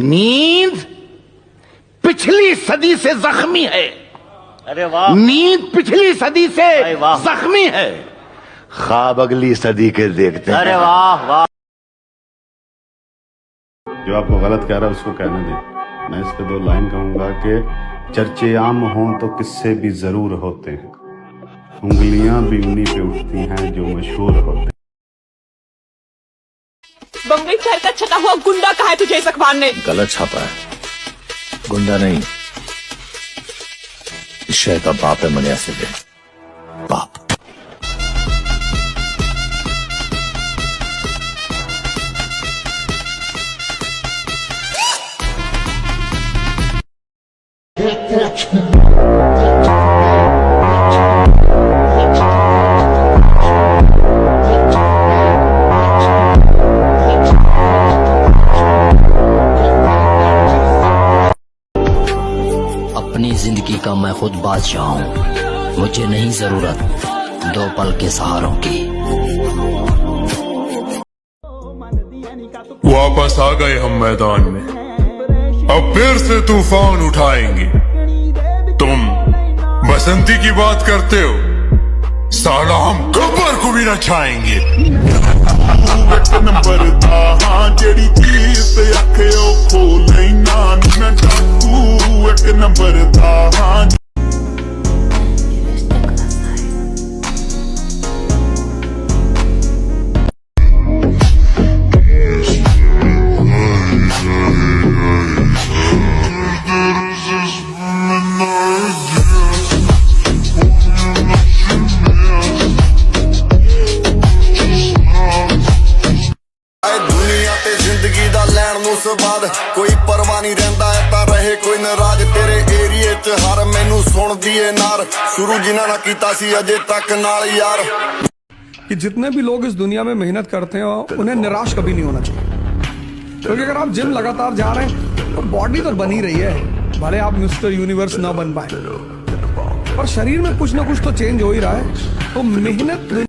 नींद पिछली सदी से जख्मी है। अरे वाह। नींद पिछली सदी से जख्मी है, ख्वाब अगली सदी के देखते हैं। अरे वाह वाह। जो आपको गलत कह रहा है उसको कहने दे। मैं इस पे 2 लाइन कहूंगा कि चर्चे आम हों तो किस्से भी जरूर होते हैं, उंगलियां भी उन्हीं पे उठती हैं जो मशहूर होते हैं। बम्बई शहर का छटा हुआ गुंडा कहा है तुझे इस अखबार ने? गलत छापा है, गुंडा नहीं, इस शहर का बाप है मनिया से बाप। अपनी जिंदगी का मैं खुद बादशाह हूँ, मुझे नहीं जरूरत 2 पल के सहारों की। वापस आ गए हम मैदान में, अब फिर से तूफान उठाएंगे। तुम बसंती की बात करते हो, साला हम गब्बर को भी नचाएंगे। नंबर जेड़ी चीज ते आखे ओ खोल ना डाकू एक नंबर जिंदगी दा लैन नूं सवाद कोई परवाह नहीं रहिंदा है तां रहे कोई नाराज तेरे एरिए च हर मैनू सुणदी ए नार शुरू जिन्हां नाल कीता सी अजे तक नाल यार। कि जितने भी लोग इस दुनिया में मेहनत करते हैं उन्हें निराश कभी नहीं होना चाहिए, क्योंकि अगर आप जिम लगातार जा रहे हैं तो बॉडी तो बन ही रही है, भले आप मिस्टर यूनिवर्स ना बन पाए पर शरीर में कुछ ना कुछ तो चेंज हो ही रहा है। तो मेहनत